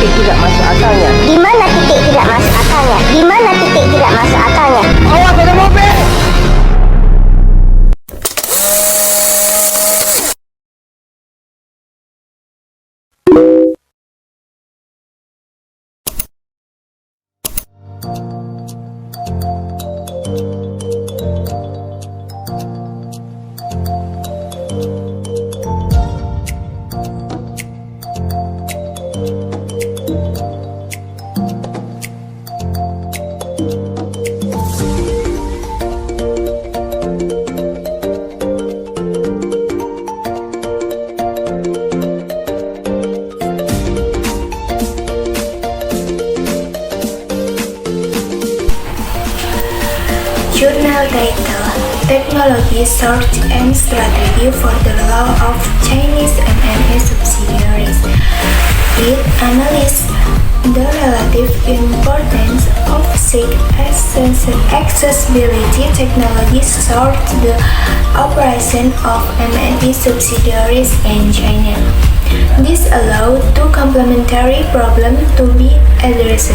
titik tidak masuk akalnya? Di mana titik tidak masuk akalnya? Di mana titik tidak masuk akalnya? Awas ada mobil! Journal title: Technology Search and Strategy for the Law of Chinese M&A Subsidiaries. It analyzes the relative importance of SIG accessibility technologies toward the operation of M&A subsidiaries in China. This allows two complementary problems to be addressed.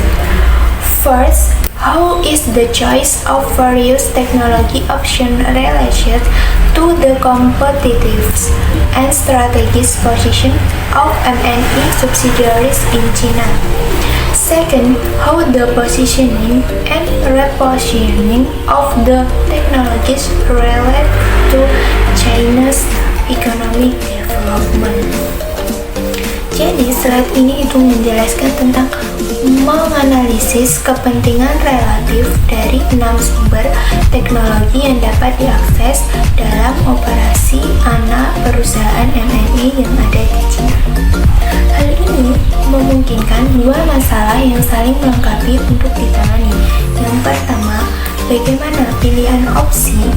First, how is the choice of various technology options related to the competitive and strategic position of M&A subsidiaries in China? Second, how the positioning and repositioning of the technologies relate to China's economic development. Jadi slide ini itu menjelaskan tentang menganalisis kepentingan relatif dari 6 sumber teknologi yang dapat diakses dalam operasi anak perusahaan M&A yang ada di China. Hal ini memungkinkan dua masalah yang saling melengkapi untuk ditangani. Yang pertama, bagaimana pilihan opsi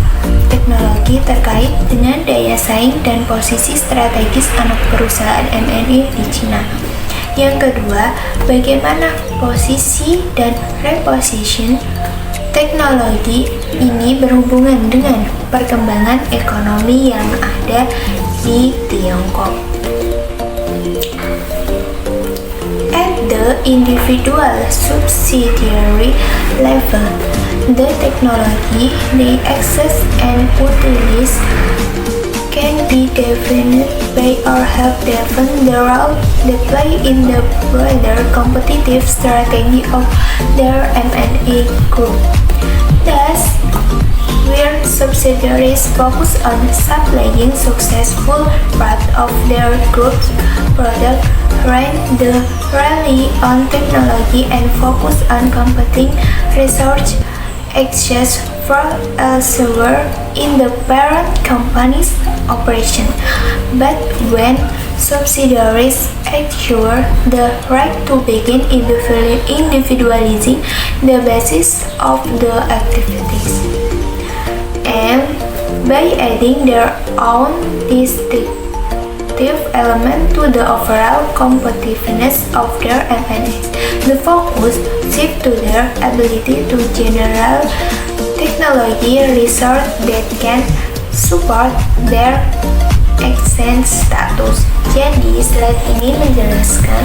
teknologi terkait dengan daya saing dan posisi strategis anak perusahaan M&A di China. Yang kedua, bagaimana posisi dan reposition teknologi ini berhubungan dengan perkembangan ekonomi yang ada di Tiongkok. At the individual subsidiary level, the technology they access and utilize can be defined by or help define the role they play in the broader competitive strategy of their M&A group. Thus, where subsidiaries focus on supplying successful part of their group's product range, the rely on technology and focus on competing research access from elsewhere in the parent company's operation. But when subsidiaries assure the right to begin individualizing the basis of the activities, and by adding their own distinctive element to the overall competitiveness of their M&As, the focus shifts to their ability to generate technology research that can support their exchange status. Jadi slide ini menjelaskan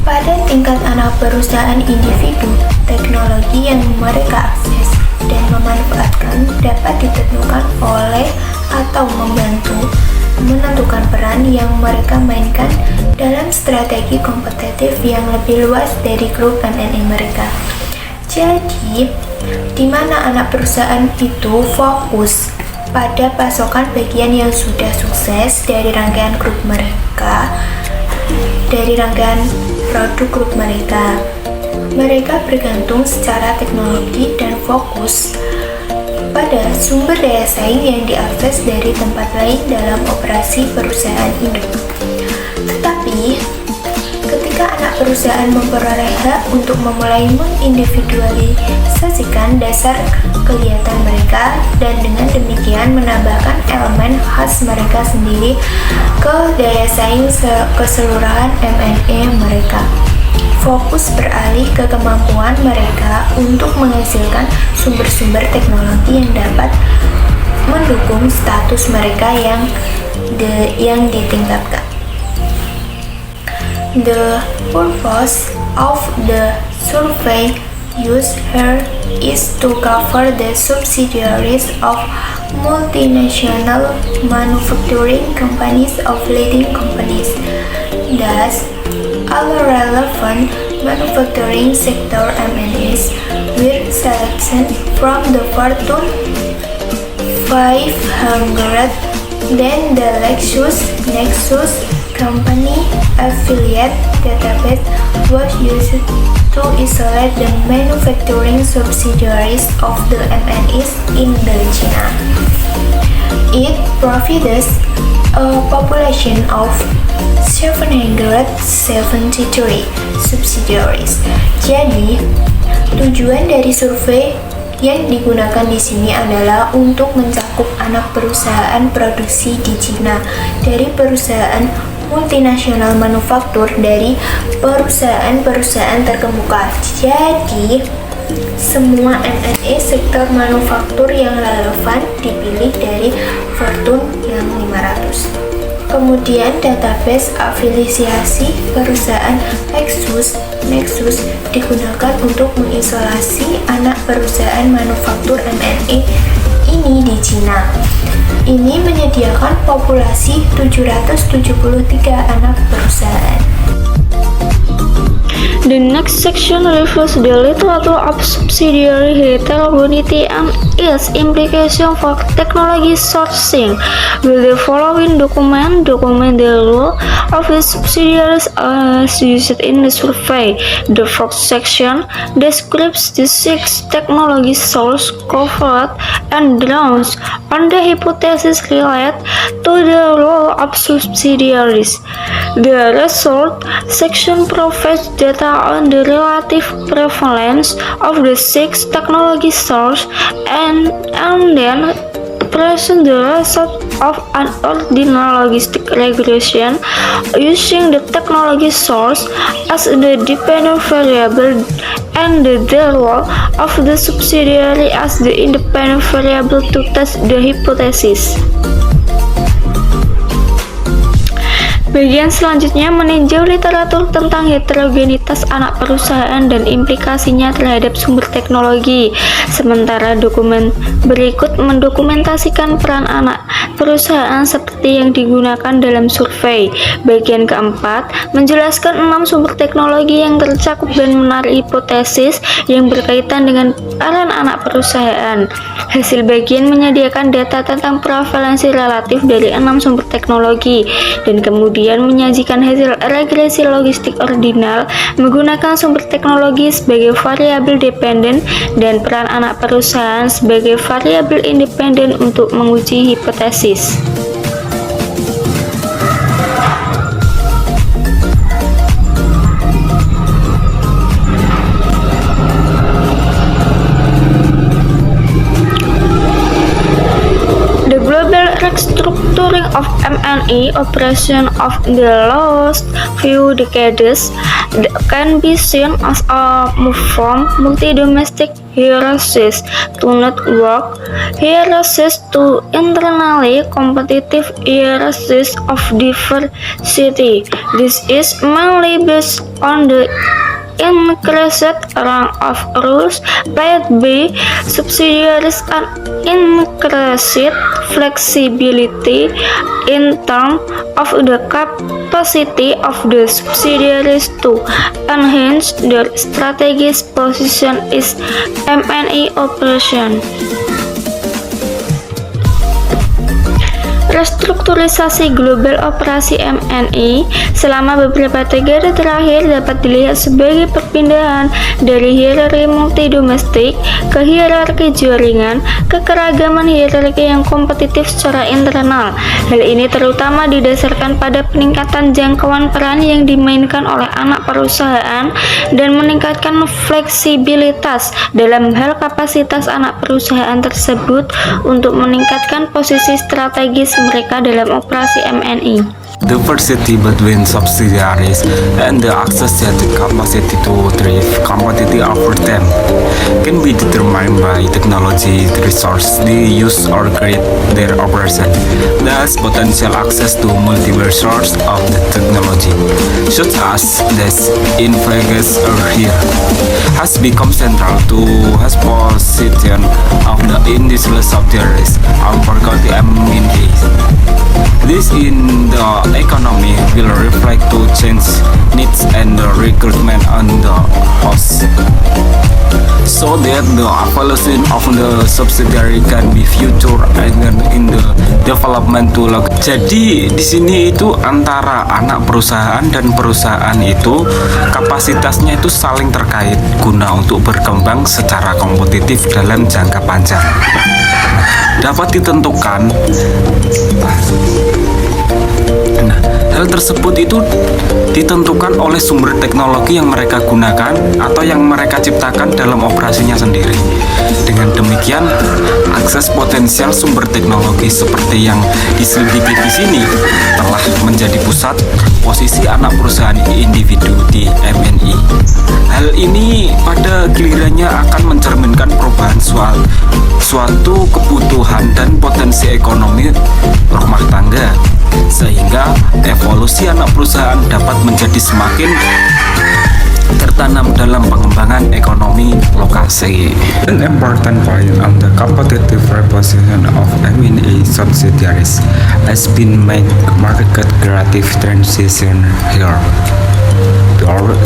pada tingkat anak perusahaan individu, teknologi yang mereka akses dan memanfaatkan dapat ditentukan oleh atau membantu menentukan peran yang mereka mainkan dalam strategi kompetitif yang lebih luas dari grup M&A mereka. Jadi, di mana anak perusahaan itu fokus pada pasokan bagian yang sudah sukses dari rangkaian grup mereka, dari rangkaian produk grup mereka. Mereka bergantung secara teknologi dan fokus pada sumber daya saing yang diakses dari tempat lain dalam operasi perusahaan induk. Tetapi, ketika anak perusahaan memperoleh hak untuk memulai mengindividualisasikan dasar kegiatan mereka dan dengan demikian menambahkan elemen khas mereka sendiri ke daya saing keseluruhan M&A mereka, fokus beralih ke kemampuan mereka untuk menghasilkan sumber-sumber teknologi yang dapat mendukung status mereka yang ditingkatkan. The purpose of the survey used here is to cover the subsidiaries of multinational manufacturing companies of leading companies. Thus, all relevant manufacturing sector MNEs were selected from the Fortune 500. Then the Nexus company affiliate database was used to isolate the manufacturing subsidiaries of the MNEs in China. It provides a population of 773 subsidiaries. Jadi, tujuan dari survei yang digunakan di sini adalah untuk mencakup anak perusahaan produksi di Cina dari perusahaan multinasional manufaktur dari perusahaan-perusahaan terkemuka. Jadi, semua MNE sektor manufaktur yang relevan dipilih dari Fortune yang 500. Kemudian database afiliasi perusahaan Nexus digunakan untuk mengisolasi anak perusahaan manufaktur MNE ini di Cina. Ini menyediakan populasi 773 anak perusahaan. The next section reviews the literature of subsidiary heterogeneity and its implication for technology sourcing. Will the following document the role of the subsidiaries as used in the survey. The first section describes the 6 technology sources covered and draws on the hypothesis related to the role of subsidiaries. The result section provides data on the relative prevalence of the 6 technology sources and then present the result of an ordinal logistic regression using the technology source as the dependent variable and the role of the subsidiary as the independent variable to test the hypothesis. Bagian selanjutnya meninjau literatur tentang heterogenitas anak perusahaan dan implikasinya terhadap sumber teknologi. Sementara dokumen berikut mendokumentasikan peran anak perusahaan seperti yang digunakan dalam survei. Bagian keempat menjelaskan 6 sumber teknologi yang tercakup dan menarik hipotesis yang berkaitan dengan peran anak perusahaan. Hasil bagian menyediakan data tentang prevalensi relatif dari 6 sumber teknologi dan kemudian menyajikan hasil regresi logistik ordinal menggunakan sumber teknologi sebagai variabel dependen dan peran anak perusahaan sebagai variabel independen untuk menguji hipotesis. Restructuring of MNE operation of the last few decades can be seen as a move from multi-domestic hierarchies to network hierarchies to internally competitive hierarchies of diversity. This is mainly based on the increased rank of rules paid by subsidiaries and increased flexibility in terms of the capacity of the subsidiaries to enhance their strategic position is MNE operation. Restrukturisasi global operasi MNE selama beberapa dekade terakhir dapat dilihat sebagai perpindahan dari hierarki multi-domestik ke hierarki jaringan ke keragaman hierarki yang kompetitif secara internal. Hal ini terutama didasarkan pada peningkatan jangkauan peran yang dimainkan oleh anak perusahaan dan meningkatkan fleksibilitas dalam hal kapasitas anak perusahaan tersebut untuk meningkatkan posisi strategis mereka dalam operasi MNE. diversity between subsidiaries, and the associated capacity to drive competitive over them can be determined by technology, resource they use or create their operation. Thus, potential access to multiple sources of the technology, such as this in Vegas or here, has become central to his position of the industrial subsidiaries on faculty M&A. This in the economy will reflect to change needs and the recruitment on the host, so that the evolution of the subsidiary can be future and in the development to look. Jadi di sini itu antara anak perusahaan dan perusahaan itu kapasitasnya itu saling terkait guna untuk berkembang secara kompetitif dalam jangka panjang. Dapat ditentukan. Nah, hal tersebut itu ditentukan oleh sumber teknologi yang mereka gunakan atau yang mereka ciptakan dalam operasinya sendiri. Dengan demikian, akses potensial sumber teknologi seperti yang diselidiki di sini telah menjadi pusat posisi anak perusahaan individu di M&A. Hal ini pada gilirannya akan mencerminkan perubahan suatu kebutuhan dan potensi ekonomi rumah tangga, sehingga evolusi anak perusahaan dapat menjadi semakin tertanam dalam pengembangan ekonomi lokasi. An important point on the competitive reposition of M&A subsidiaries has been made market creative transition here.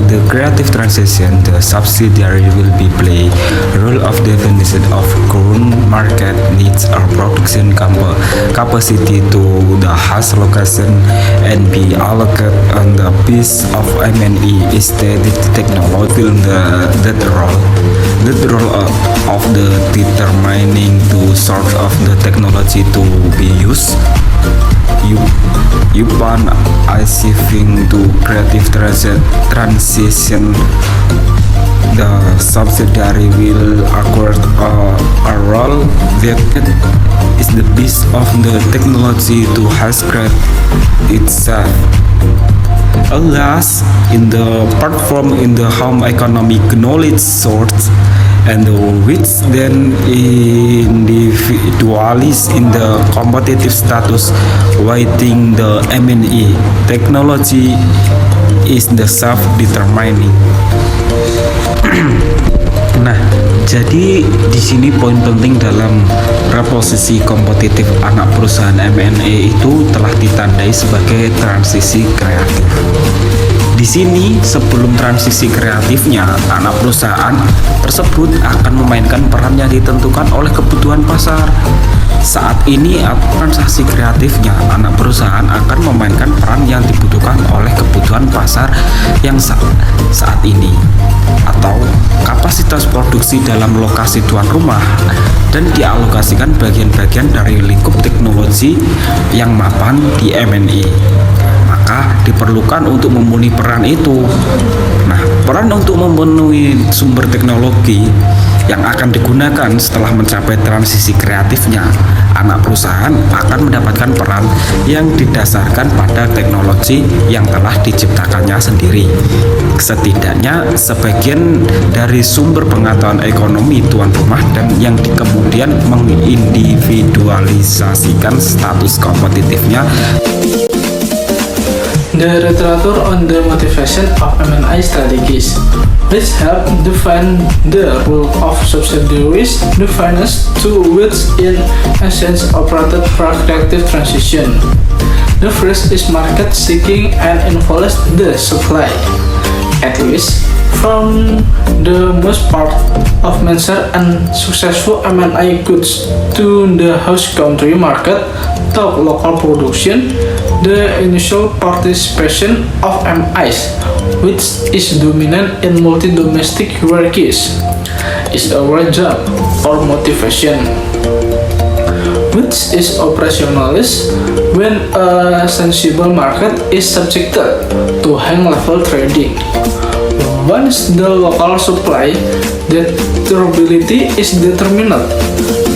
The creative transition, the subsidiary will be play role of definition of current market needs or production capacity to the host location and be allocated on the piece of M&E instead technology that role of the determining the source of the technology to be used. Upon achieving to creative transition, the subsidiary will acquire a role that is the base of the technology to has create itself. Alas, in the platform in the home economic knowledge source, and which then individualize in the competitive status waiting the M&A technology is the self-determining. Nah, jadi di sini poin penting dalam reposisi kompetitif anak perusahaan M&A itu telah ditandai sebagai transisi kreatif. Di sini, sebelum transisi kreatifnya, anak perusahaan tersebut akan memainkan peran yang ditentukan oleh kebutuhan pasar. Saat ini, transaksi kreatifnya, anak perusahaan akan memainkan peran yang dibutuhkan oleh kebutuhan pasar yang saat ini, atau kapasitas produksi dalam lokasi tuan rumah, dan dialokasikan bagian-bagian dari lingkup teknologi yang mapan di M&A. Maka diperlukan untuk memenuhi peran itu. Nah, peran untuk memenuhi sumber teknologi yang akan digunakan setelah mencapai transisi kreatifnya, anak perusahaan akan mendapatkan peran yang didasarkan pada teknologi yang telah diciptakannya sendiri. Setidaknya sebagian dari sumber pengetahuan ekonomi tuan rumah dan yang kemudian mengindividualisasikan status kompetitifnya. The literature on the motivation of M&A strategies, which help define the role of subsidiaries, defines to which in essence operated creative transition. The first is market seeking and involves the supply, at least from the most part of measure and successful M&A goods to the host country market, top local production. The initial participation of MIs, which is dominant in multi-domestic hierarchies, is a job or motivation, which is operationalized when a sensible market is subjected to high-level trading. Once the local supply, that durability is determined.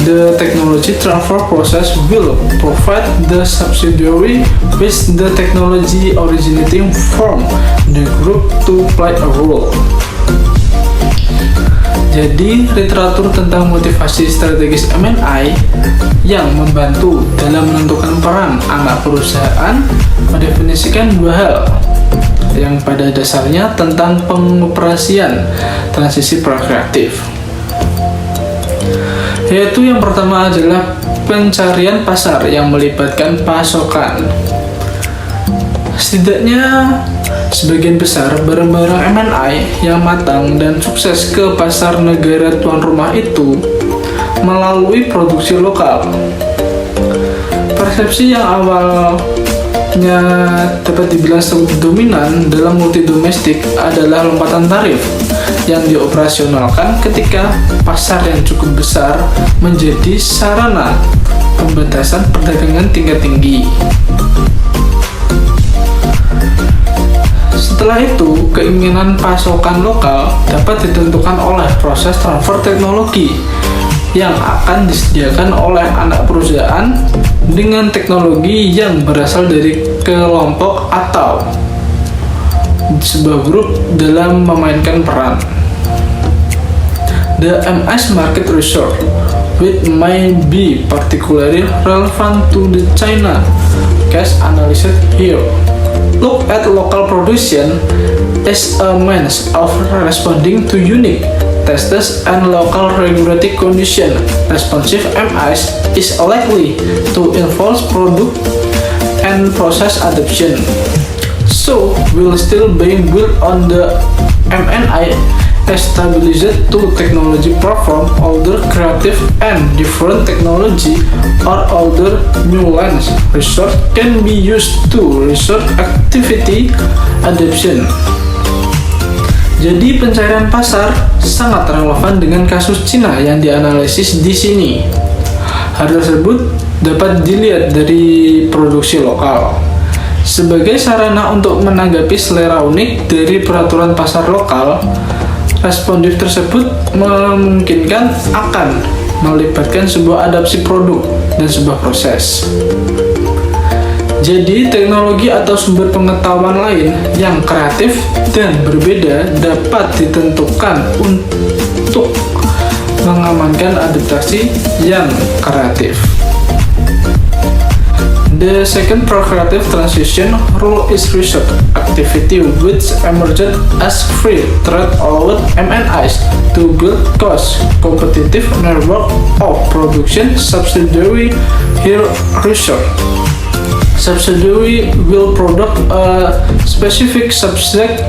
The technology transfer process will provide the subsidiary with the technology originating from the group to play a role. Jadi, literatur tentang motivasi strategis M&A yang membantu dalam menentukan peran anak perusahaan mendefinisikan dua hal yang pada dasarnya tentang pengoperasian transisi prakreatif. Yaitu yang pertama adalah pencarian pasar yang melibatkan pasokan. Setidaknya sebagian besar barang-barang M&A yang matang dan sukses ke pasar negara tuan rumah itu melalui produksi lokal. Persepsi yang awalnya dapat dibilang dominan dalam multi domestik adalah lompatan tarif yang dioperasionalkan ketika pasar yang cukup besar menjadi sarana pembatasan perdagangan tingkat tinggi. Setelah itu, keinginan pasokan lokal dapat ditentukan oleh proses transfer teknologi yang akan disediakan oleh anak perusahaan dengan teknologi yang berasal dari kelompok atau sebuah grup dalam memainkan peran. The MS market research, which may be particularly relevant to the China case analysis here, look at local production as a means of responding to unique tastes and local regulatory conditions. Responsive MS is likely to involve product and process adoption. So, will still being built on the M&A established to technology platform, older creative and different technology or older new lines. Research can be used to research activity adoption. Jadi pencarian pasar sangat relevan dengan kasus Cina yang dianalisis di sini. Hal tersebut dapat dilihat dari produksi lokal sebagai sarana untuk menanggapi selera unik dari peraturan pasar lokal. Responsif tersebut memungkinkan akan melibatkan sebuah adaptasi produk dan sebuah proses. Jadi, teknologi atau sumber pengetahuan lain yang kreatif dan berbeda dapat ditentukan untuk mengamankan adaptasi yang kreatif. The second procreative transition rule is research activity which emerged as free trade allowed M&As to build cost competitive network of production subsidiary. Here research subsidiary will produce a specific subset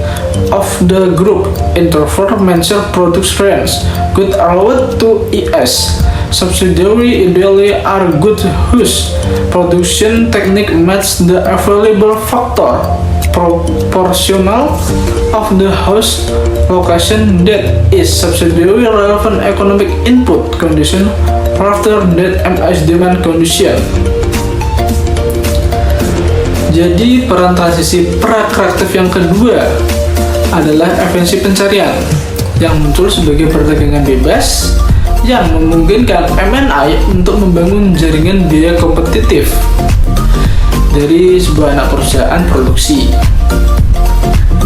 of the group introvert mentioned product range good allowed to ES. Subsidiary ideally are good whose production technique match the available factor proportional of the house location that is subsidiary relevant economic input condition rather than MS demand condition. Jadi peran transisi prakreatif yang kedua adalah efisiensi pencarian yang muncul sebagai perdagangan bebas yang memungkinkan M&A untuk membangun jaringan biaya kompetitif dari sebuah anak perusahaan produksi.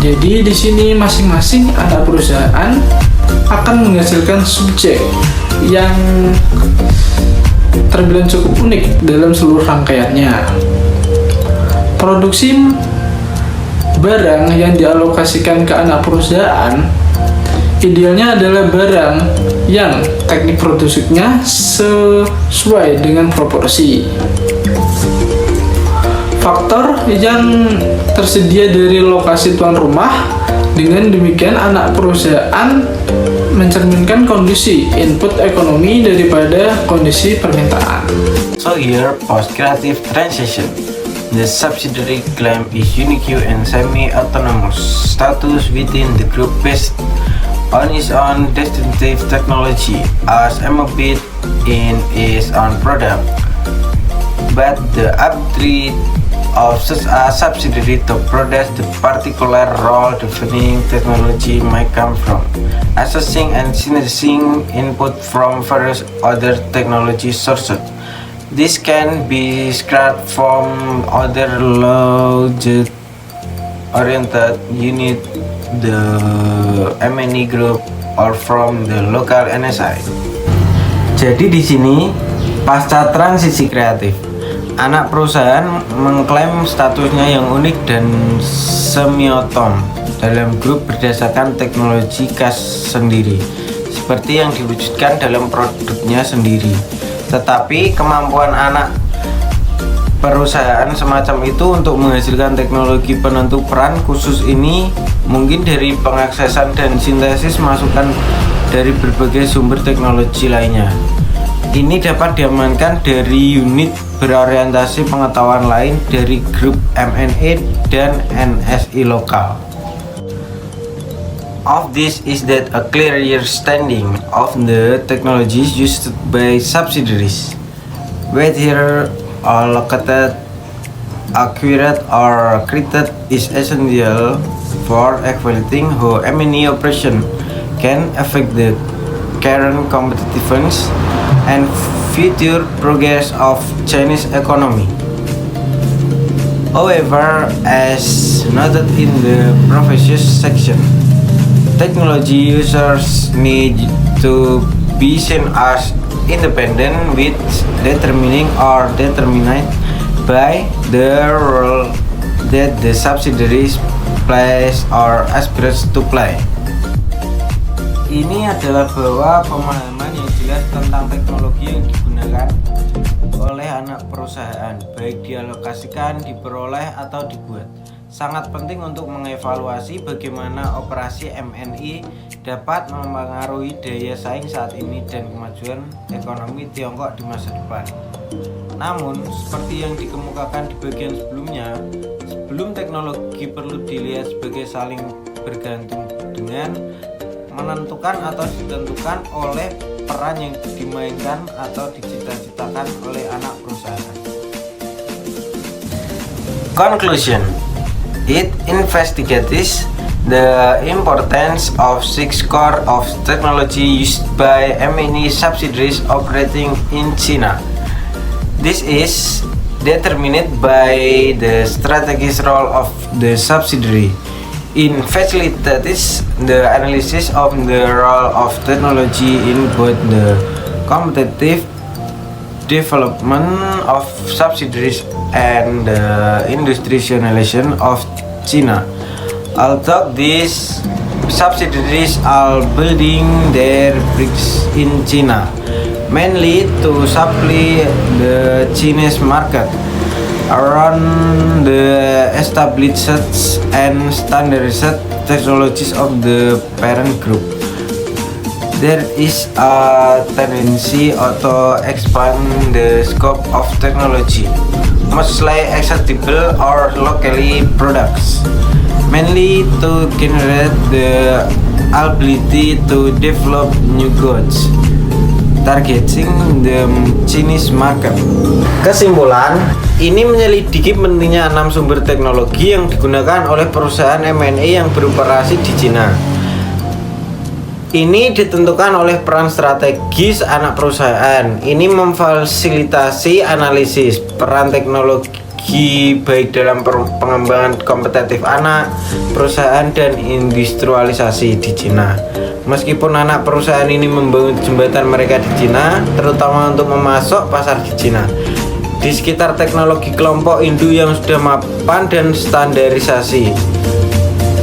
Jadi di sini masing-masing anak perusahaan akan menghasilkan subjek yang terbilang cukup unik dalam seluruh rangkaiannya. Produksi barang yang dialokasikan ke anak perusahaan idealnya adalah barang yang teknik produksinya sesuai dengan proporsi. Faktor yang tersedia dari lokasi tuan rumah, dengan demikian anak perusahaan mencerminkan kondisi input ekonomi daripada kondisi permintaan. So here, post-creative transition. The subsidiary claim is unique and semi-autonomous status within the group based on its own distinctive technology as embodied in its own product. But the upstream of such a subsidiary to produce the particular role defining technology might come from assessing and synthesizing input from various other technology sources. This can be scrapped from other logic-oriented unit, the M&E group, or from the local NSI. Jadi di sini pasca transisi kreatif, anak perusahaan mengklaim statusnya yang unik dan semiotom dalam grup berdasarkan teknologi khas sendiri, seperti yang diwujudkan dalam produknya sendiri. Tetapi kemampuan anak perusahaan semacam itu untuk menghasilkan teknologi penentu peran khusus ini mungkin dari pengaksesan dan sintesis masukan dari berbagai sumber teknologi lainnya. Ini dapat diamankan dari unit berorientasi pengetahuan lain dari grup M&A dan NSI lokal. Of this is that a clear understanding of the technologies used by subsidiaries, whether located, accurate, or created, is essential for evaluating how M&A operation can affect the current competitiveness and future progress of Chinese economy. However, as noted in the previous section, technology users need to be seen as independent with determining or determined by the role that the subsidiaries plays or aspires to play. Ini adalah bahwa pemahaman yang jelas tentang teknologi yang digunakan oleh anak perusahaan, baik dialokasikan, diperoleh, atau dibuat, sangat penting untuk mengevaluasi bagaimana operasi M&A dapat mempengaruhi daya saing saat ini dan kemajuan ekonomi Tiongkok di masa depan. Namun, seperti yang dikemukakan di bagian sebelumnya, sebelum teknologi perlu dilihat sebagai saling bergantung dengan menentukan atau ditentukan oleh peran yang dimainkan atau dicita-citakan oleh anak perusahaan. Conclusion: it investigates the importance of 6 core of technology used by M&A subsidiaries operating in China. This is determined by the strategic role of the subsidiary in facilitates the analysis of the role of technology in both the competitive development of subsidiaries and the industrialization of China. Although these subsidiaries are building their bricks in China, mainly to supply the Chinese market around the established and standardized technologies of the parent group. There is a tendency to expand the scope of technology, mostly acceptable or locally products, mainly to generate the ability to develop new goods, targeting the Chinese market. Kesimpulan, ini menyelidiki pentingnya 6 sumber teknologi yang digunakan oleh perusahaan M&A yang beroperasi di Cina. Ini ditentukan oleh peran strategis anak perusahaan. Ini memfasilitasi analisis peran teknologi baik dalam pengembangan kompetitif anak perusahaan dan industrialisasi di Cina. Meskipun anak perusahaan ini membangun jembatan mereka di Cina, terutama untuk memasok pasar di Cina, di sekitar teknologi kelompok induk yang sudah mapan dan standarisasi,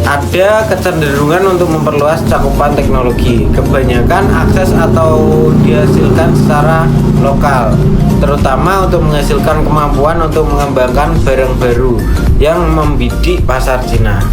ada kecenderungan untuk memperluas cakupan teknologi. Kebanyakan akses atau dihasilkan secara lokal, terutama untuk menghasilkan kemampuan untuk mengembangkan barang baru yang membidik pasar Cina.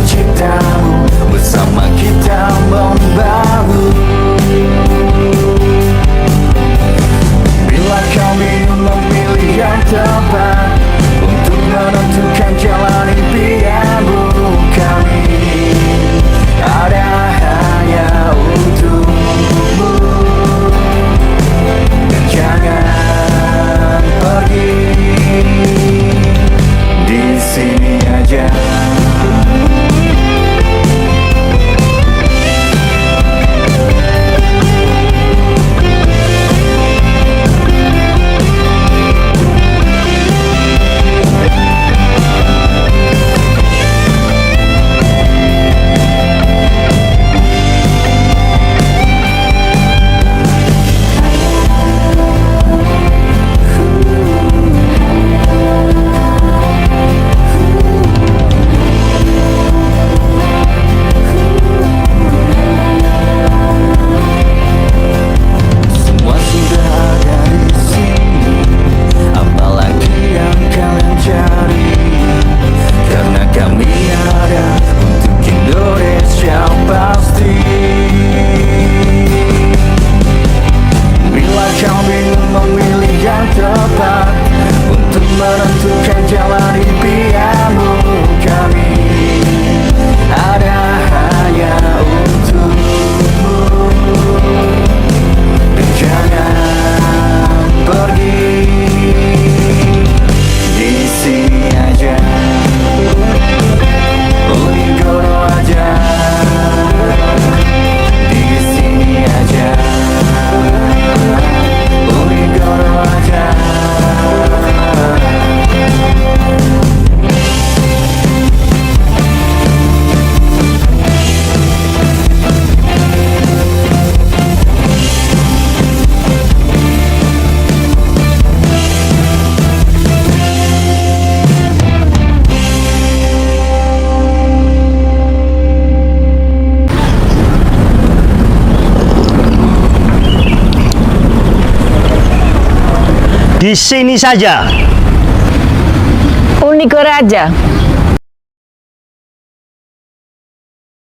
ciptamu, bersama kita membangun. Bila kau ingin memilih yang tepat untuk menentukan jalan impianmu, kami ada hanya untukmu. Dan jangan pergi, di sini aja. Semua sudah ada di sini, apalagi yang kalian cari. Karena kami ada untuk Indonesia pasti. Bila kau bingung memilih yang tepat untuk menentukan jalan impianmu, kami ada hanya untukmu. Dan jangan pergi, di sini aja. Unigoro aja, di sini aja. Unigoro aja. Di sini saja. Unigoro aja.